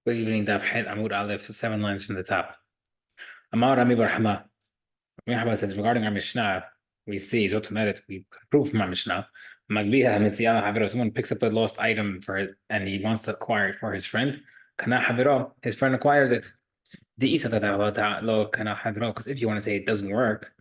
Good evening, Daf Het Amud Aleph, 7 lines from the top. Amar Rami Barhama. Rami says regarding our Mishnah, we see Zot Merit, we prove from our Mishnah. Magbiha Mesiah Haviro, someone picks up a lost item for it and he wants to acquire it for his friend. Kana Haviro, his friend acquires it. The Isa lo Kana Haviro, because if you want to say it doesn't work,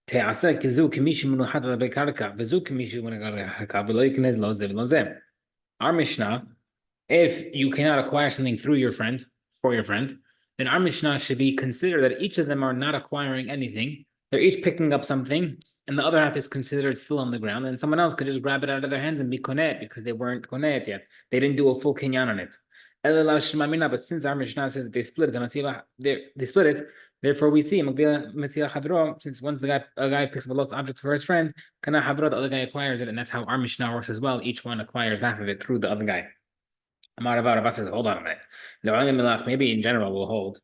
Te'asa Kizu Kimishi Munuhata Bekarka, Vizu Kimishi Munuhata, Velo Yiknez Lo Zev Lo Zem. Our Mishnah, if you cannot acquire something through your friend, for your friend, then our Mishnah should be considered that each of them are not acquiring anything. They're each picking up something, and the other half is considered still on the ground, and someone else could just grab it out of their hands and be konet because they weren't konet yet. They didn't do a full kinyan on it. But since our Mishnah says that they split it, therefore we see since once a guy picks up a lost object for his friend, the other guy acquires it, and that's how our Mishnah works as well. Each one acquires half of it through the other guy. Amar says, hold on a minute. Maybe in general we'll hold.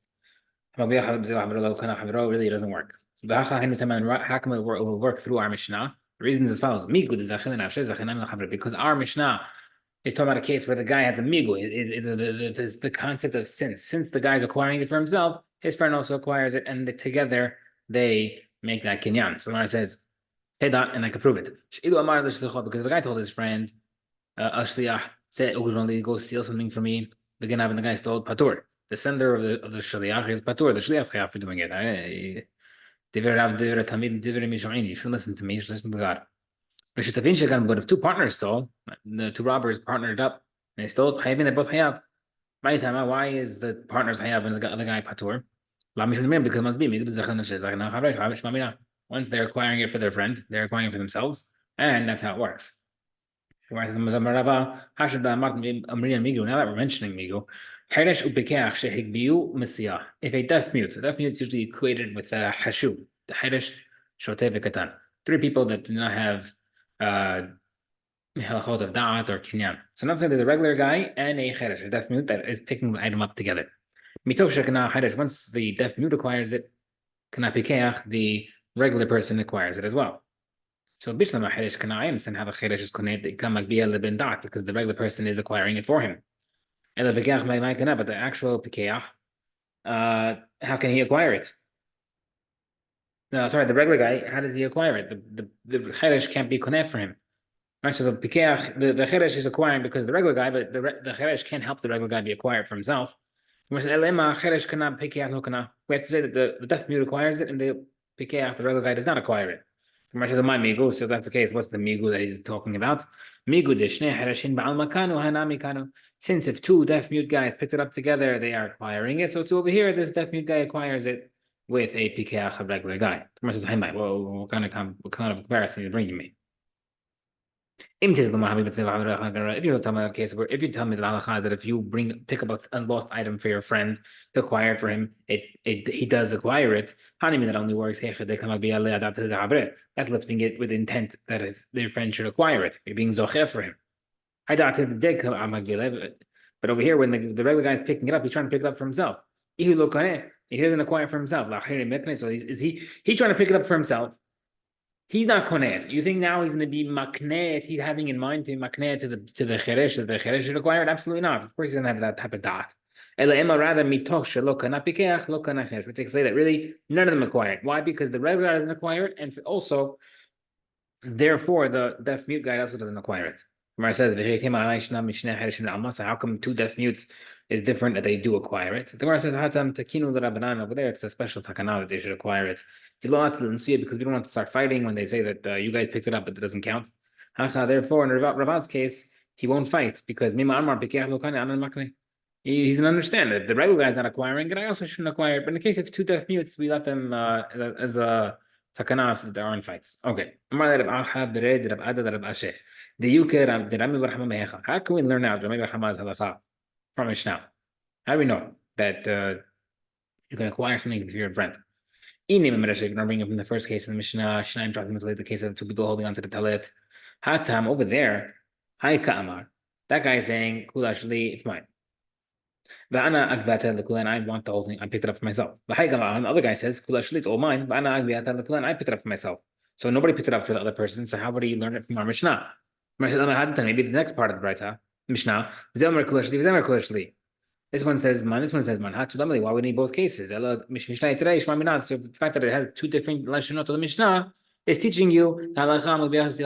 Really doesn't work. How come it will work through our Mishnah? The reason is as follows. Because our Mishnah is talking about a case where the guy has a migu. It's the concept of since the guy is acquiring it for himself, his friend also acquires it, and together they make that kinyan. So now it says, hey, dot, and I can prove it. Because the guy told his friend, say, go steal something from me. The guy stole patur. The sender of the shliach is patur. The shliach is for doing it. You shouldn't listen to me. You should listen to God. But if two partners stole, the two robbers partnered up and they stole, they both hayav. Why is the partners hayav and the other guy patur? Because it must be. Once they're acquiring it for their friend, they're acquiring it for themselves, and that's how it works. Now that we're mentioning migu, if a deaf mute is usually equated with a hashu, the Harish Shotev Katan. 3 people that do not have halachot of da'at or kinyan. So now there's a regular guy and a Harish, a deaf mute, that is picking the item up together. Once the deaf mute acquires it, the regular person acquires it as well. So Bishlama Harish can I understand how the Harish is connected because the regular person is acquiring it for him. But the actual Pikeach, how can he acquire it? No, sorry, the regular guy, how does he acquire it? The Harish can't be connect for him. Right, so the Pikeach, the Harish is acquiring because of the regular guy, but the Harish can't help the regular guy be acquired for himself. We have to say that the deaf mute acquires it and the Pikeach, the regular guy, does not acquire it. The says, my migu. So if that's the case, what's the migu that he's talking about? Migu deshne harashin ba'al makanu hanami kanu. Since if 2 deaf mute guys picked it up together, they are acquiring it. So it's over here, this deaf mute guy acquires it with a pikeach, a regular guy. The says, well, what kind of comparison are you bringing me? If you tell me the case where if you tell me the halacha is that if you pick up a lost item for your friend to acquire it for him, he does acquire it. That only works. That's lifting it with intent that their friend should acquire it. You're being zocher for him. But over here, when the regular guy is picking it up, he's trying to pick it up for himself. He doesn't acquire it for himself. So is he trying to pick it up for himself? He's not konet. You think now he's going to be maknet? He's having in mind to maknet to the cheresh that the cheresh should acquire it? Absolutely not. Of course, he doesn't have that type of dot. Rather mitoch shelo kana pikeach lo kana cheresh. Which takes say that really none of them acquire it. Why? Because the regular guy doesn't acquire it, and also, therefore, the deaf mute guy also doesn't acquire it. Gemara says, how come 2 deaf mutes is different that they do acquire it? The Gemara says, over there, it's a special takana that they should acquire it. Because we don't want to start fighting when they say that you guys picked it up, but it doesn't count. Therefore, in Rav's case, he won't fight because he doesn't understand that the regular guy's not acquiring it. I also shouldn't acquire it. But in the case of 2 deaf mutes, we let them as a takana so that there aren't fights. Okay. How can we learn out from Mishnah? How do we know that you can acquire something if you're a friend? Bring it from the first case in the Mishnah, the case of the 2 people holding onto the talit. Hatam over there, Hai Ka'amar. That guy is saying, Kulashli, it's mine. And I want the whole thing. I picked it up for myself. The other guy says, Kulashli, it's all mine. I picked it up for myself. So nobody picked it up for the other person. So how would you learn it from our Mishnah? Maybe the next part of the Braita, Mishnah, Zelmer Kulashli. This one says man, this one says man. Why would we need both cases? So the fact that it has two different lashonot of the Mishnah is teaching you teaches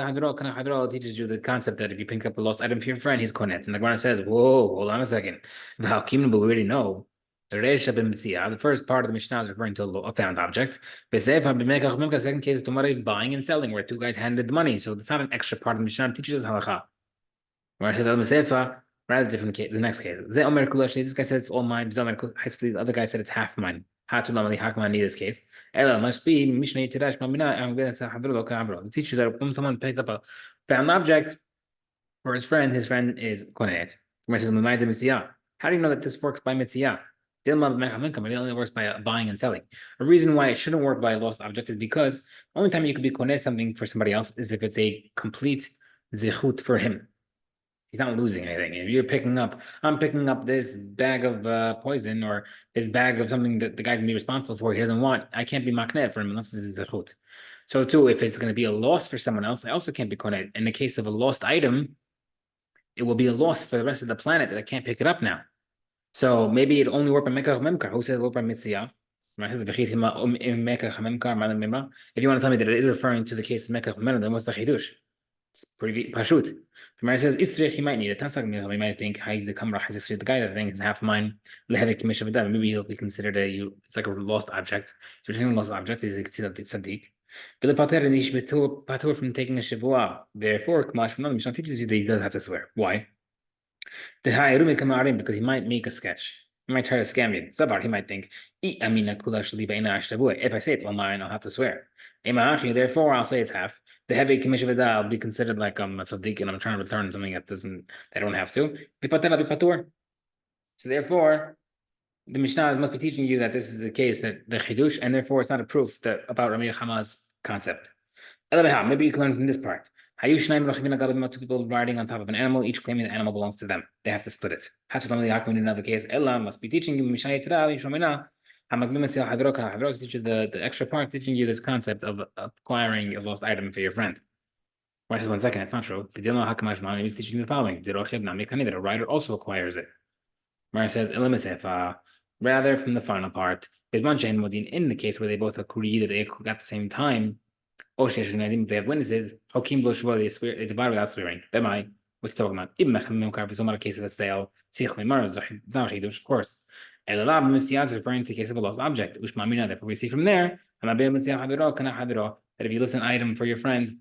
you the concept that if you pick up a lost item for your friend, he's konet. And the Gemara says, whoa, hold on a second. We already know. The first part of the Mishnah is referring to a found object. The second case is buying and selling, where two guys handed the money. So it's not an extra part of the Mishnah. It teaches us halakha. Where it says rather different case. The next case, this guy says it's all mine. The other guy said it's half mine. How come I need this case? Ella must be Mishnah Tidash Mamina. The teacher that when someone picked up a found object for his friend is Konet. How do you know that this works by Mitziyah? It only works by buying and selling. A reason why it shouldn't work by a lost object is because the only time you could be Konet something for somebody else is if it's a complete zechut for him. He's not losing anything. If I'm picking up this bag of poison or this bag of something that the guy's gonna be responsible for, he doesn't want, I can't be makneh for him unless this is a chut. So too, if it's going to be a loss for someone else, I also can't be konet. In the case of a lost item, it will be a loss for the rest of the planet that I can't pick it up now. So maybe it only work by mekach memkar. Who says it work by mitziyah? If you want to tell me that it is referring to the case of mekach memkar, then what's the chidush? It's pretty pashut. The Mesiah says Istrich, he might need it. He might think the guy that thinks half mine. Maybe he'll be considered it's like a lost object. So returning a lost object is tzaddik. Patur from taking a shavua. Therefore, Kamash from the Mishnah teaches you that he does have to swear. Why? Because he might make a sketch. He might try to scam you. Sabar, he might think, if I say it's all mine, I'll have to swear. Therefore, I'll say it's half. The heavy commission of will be considered like a tzaddik and I'm trying to return something that I don't have to. So therefore, the Mishnah must be teaching you that this is a case that the chidush, and therefore it's not a proof that about Rami Chama's concept. Maybe you can learn from this part. Two people riding on top of an animal, each claiming the animal belongs to them. They have to split it. In another case, Ella must be teaching you teach you the extra part, teaching you this concept of acquiring a lost item for your friend. Why just 1 second? It's not true. The is teaching you the following: that a writer also acquires it. Mara says, rather from the final part, in the case where they both agree that they got the same time, if they have witnesses, they divide without swearing. What's talking about? If a case of a sale, of course. Is referring to the case of a lost object. Therefore, we see from there that if you list an item for your friend,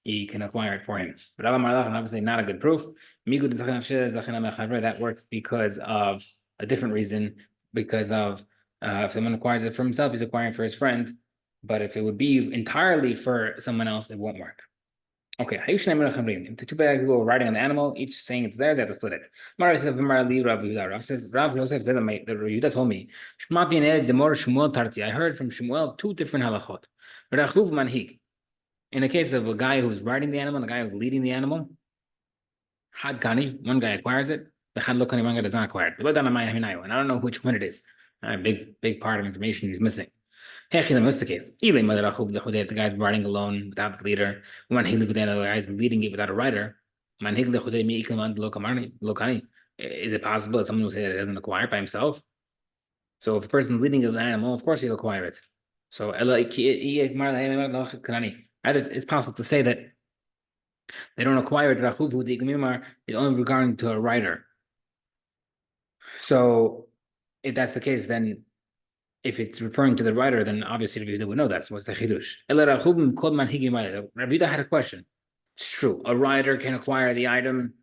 he can acquire it for him. But obviously not a good proof. That works because of a different reason. Because of if someone acquires it for himself, he's acquiring for his friend. But if it would be entirely for someone else, it won't work. Okay, if the two people are riding on the animal, each saying it's theirs, they have to split it. Rav says, Rav Yosef said that Yehuda told me, I heard from Shmuel 2 different halachot. In the case of a guy who's riding the animal and a guy who's leading the animal, Had Kani, one guy acquires it, the Had Lokani, one guy does not acquire it. And I don't know which one it is. A big part of information he's missing. What's the case? The guy's riding alone without the leader. The guy is leading it without a rider. Is it possible that someone will say that he doesn't acquire it by himself? So if a person's leading the animal, of course he'll acquire it. So it's possible to say that they don't acquire it. It's only regarding to a rider. So if that's the case, then if it's referring to the writer, then obviously Rabbi Yehuda would know that. So what's the chidush? Rabbi Yehuda had a question. It's true. A rider can acquire the item,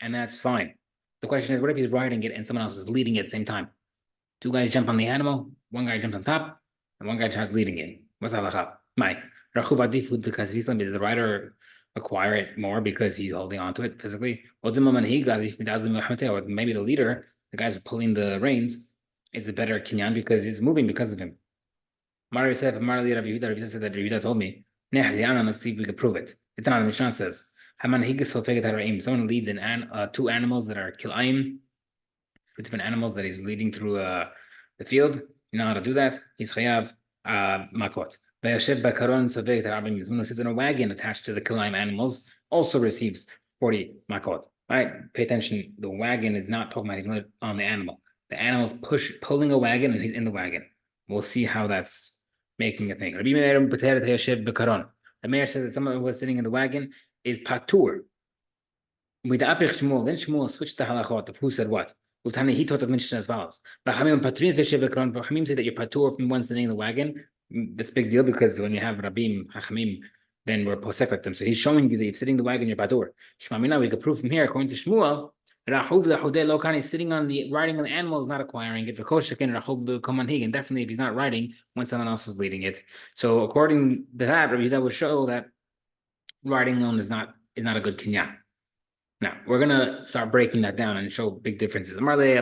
and that's fine. The question is, what if he's riding it and someone else is leading it at the same time? 2 guys jump on the animal, 1 guy jumps on top, and 1 guy tries leading it. What's the halacha? Did the rider acquire it more because he's holding onto it physically? Or maybe the leader, the guys pulling the reins, is a better kinyan because it's moving because of him. Rav said that Yehuda told me, let's see if we can prove it. The Mishnah says, someone leads in 2 animals that are kilayim, 2 different animals that he's leading through the field. You know how to do that? He's chayav makot. Someone who sits in a wagon attached to the kilayim animals also receives 40 makot. All right, pay attention. The wagon is not talking about he's on the animal. The animal's pulling a wagon and he's in the wagon. We'll see how that's making a thing. The mayor says that someone who was sitting in the wagon is patur. With the Apich Shmuel, then Shmuel switched the halachot of who said what. Uftani, he taught the Mishnah as follows. Rachamim say that you're patur from one sitting in the wagon. That's a big deal because when you have Rabim, Hachamim, then we're posek like them. So he's showing you that if sitting in the wagon, you're patur. Shmamina, we could prove from here, according to Shmuel, Rahuv Lahudeh Lokani sitting on the riding on the animal is not acquiring it. V'koshakin Rahub Komanhig, and definitely if he's not riding when someone else is leading it. So according to that, Rabbi Yehuda will show that riding alone is not a good kinyan. Now, we're going to start breaking that down and show big differences. Many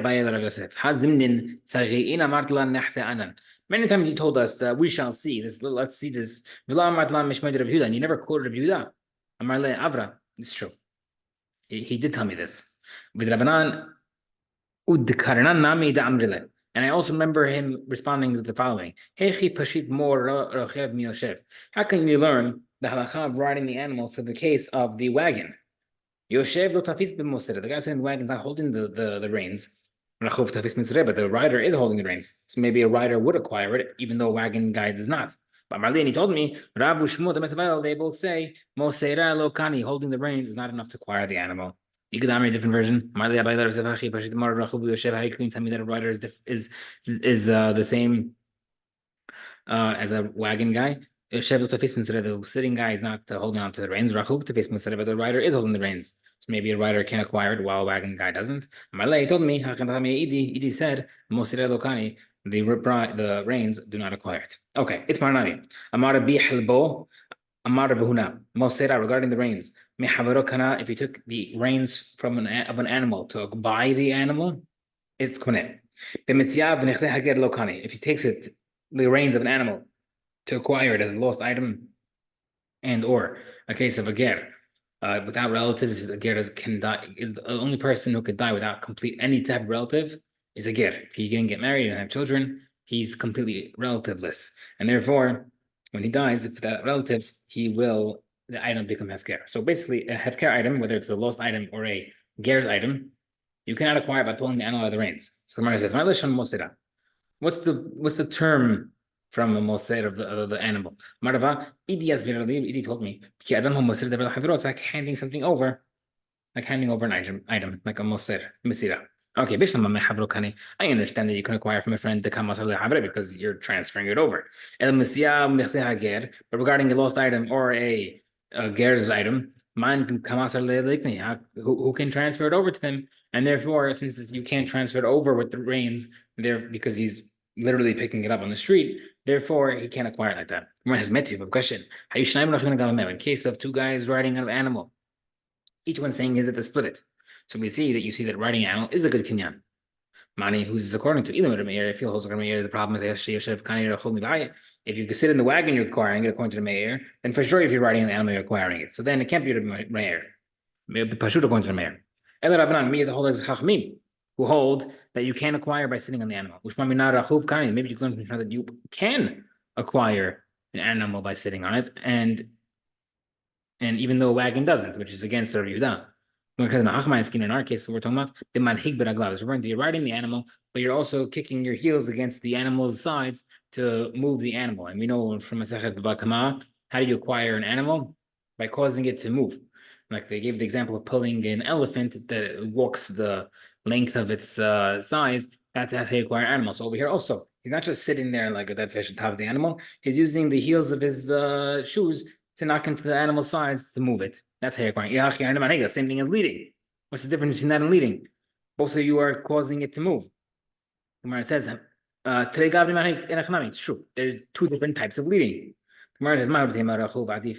times he told us that we shall see this. Let's see this. And you never quoted Rabbi Yehuda. Avra. It's true. He did tell me this. And I also remember him responding with the following. How can we learn the halakha of riding the animal for the case of the wagon? Yoshev lo tafis b'mosera. The guy sitting in the wagon is not holding the reins. But the rider is holding the reins. So maybe a rider would acquire it, even though a wagon guy does not. But Marlene, he told me, Rabu Shmuel, they both say, Mosera lo kani, holding the reins is not enough to acquire the animal. You could have a different version. Marlene, how can you tell me that a rider is the same as a wagon guy? The sitting guy is not holding on to the reins. The rider is holding the reins. So maybe a rider can acquire it while a wagon guy doesn't. Malay told me, Idi said, the reins do not acquire it. Okay, it's Marnani. Amara bihlbo, Amara buhuna. Mosera regarding the reins. If you took the reins from an animal to buy the animal, it's koneh. If he takes the reins of an animal to acquire it as a lost item, and or a case of a ger without relatives, a ger can die. Is the only person who could die without complete any type of relative is a ger. If he didn't get married and have children, he's completely relativeless, and therefore, when he dies, if that relatives, the item become hefker. So basically, a hefker item, whether it's a lost item or a ger's item, you cannot acquire by pulling the animal out of the reins. So the Gemara says, what's the term from a moser of the animal? Marava, Idi told me, it's like handing something over, like handing over an item, like a moser, mesira. Okay, I understand that you can acquire from a friend the because you're transferring it over. But regarding a lost item or a ger's item, who can transfer it over to them? And therefore, since you can't transfer it over with the reins, because he's literally picking it up on the street, therefore he can't acquire it like that. Question: in case of two guys riding an animal, each one saying is it to split it. So we see that riding an animal is a good kinyan. Mani, who's according to if he holds the problem is if you can sit in the wagon, you're acquiring it according to the mayor, then for sure if you're riding an animal, you're acquiring it. So then it can't be the mayor. It be pashut according to the mayor. Me as a whole as chachamim, who hold that you can acquire by sitting on the animal. Maybe you can learn from that you can acquire an animal by sitting on it, and even though a wagon doesn't, which is against Rabbi Yehuda. Because in our case, we're talking about the manhig b'raglav. We're going to be riding the animal, but you're also kicking your heels against the animal's sides to move the animal. And we know from Masechet Baba Kama, how do you acquire an animal? By causing it to move. Like they gave the example of pulling an elephant that walks the length of its size. That's how you acquire animals. So over here also, he's not just sitting there like a dead fish on top of the animal. He's using the heels of his shoes to knock into the animal's sides to move it. That's how you're acquiring. The same thing as leading. What's the difference between that and leading? Both of you are causing it to move. Gemara says, it's true. There are two different types of leading. Gemara says,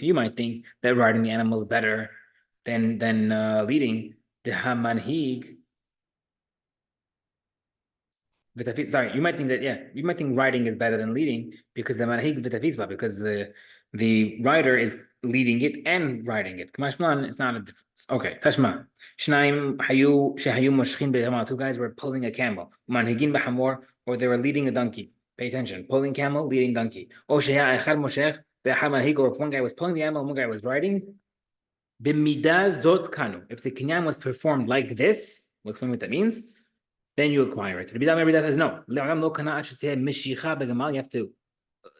you might think that riding the animal is better than leading. Sorry, you might think riding is better than leading because the manhig v'tafizba, because the rider is leading it and riding it. Kamashman, it's not a difference. Okay, Tashma. Two guys were pulling a camel. Manhigin b'hamor, or they were leading a donkey. Pay attention. Pulling camel, leading donkey. Or if one guy was pulling the animal and one guy was riding, B'midah zot kanu. If the kinyan was performed like this, we'll explain what that means, then you acquire it. Rabbi Dama says no. You have to,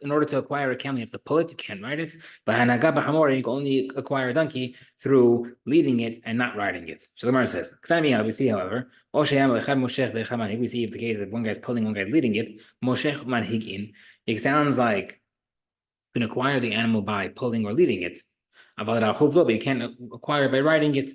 in order to acquire a camel, you have to pull it. You can't ride it. But hanaga b'hamor, you can only acquire a donkey through leading it and not riding it. So the Gemara says, we see, however, we see if the case of one guy's pulling, one guy's leading it, it sounds like you can acquire the animal by pulling or leading it. But you can't acquire by riding it.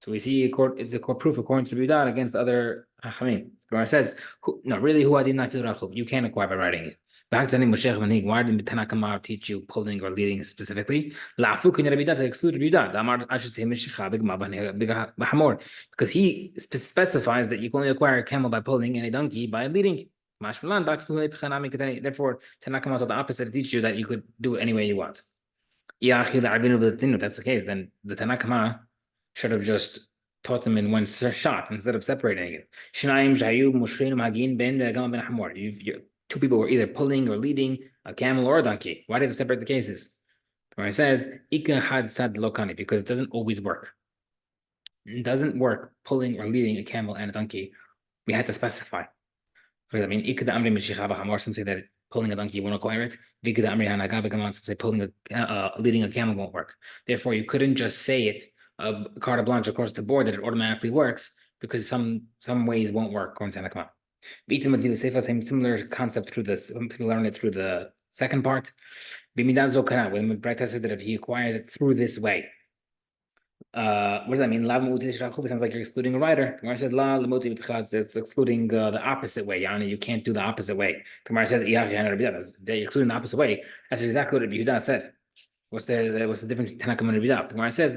So we see it's a court proof according to Rabbi against other Hachamim. Gemara says, no, really, who I did not feel rachub. You can't acquire by writing it. Why didn't Tanakh Amar teach you pulling or leading specifically? To exclude because he specifies that you can only acquire a camel by pulling and a donkey by leading. Therefore, Tanakh Amar told the opposite to teach you that you could do it any way you want. If that's the case, then the Tanakh Amar should have just taught them in one shot instead of separating it. Two people were either pulling or leading a camel or a donkey. Why did they separate the cases? It says, because it doesn't always work. It doesn't work pulling or leading a camel and a donkey. We had to specify. Because I mean, some say that pulling a donkey won't acquire it. Say leading a camel won't work. Therefore, you couldn't just say it carte blanche across the board that it automatically works, because some ways won't work according to Tanakh. Same similar concept through this. Some people learn it through the second part. When the Bretta says that if he acquires it through this way, what does that mean? It sounds like you're excluding a rider. Gemara said it's excluding the opposite way. You can't do the opposite way. Gemara says you're excluding the opposite way. That's exactly what Yehuda said. What's the difference between Tanakh and Rabbi Daf? The Gemara says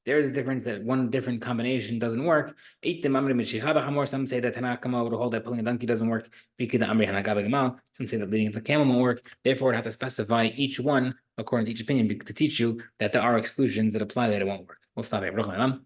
there is a difference that one different combination doesn't work. Some say that Tanakh would hold that pulling a donkey doesn't work. Some say that leading the camel won't work. Therefore, it has to specify each one according to each opinion to teach you that there are exclusions that apply that it won't work. We'll stop here. Amen.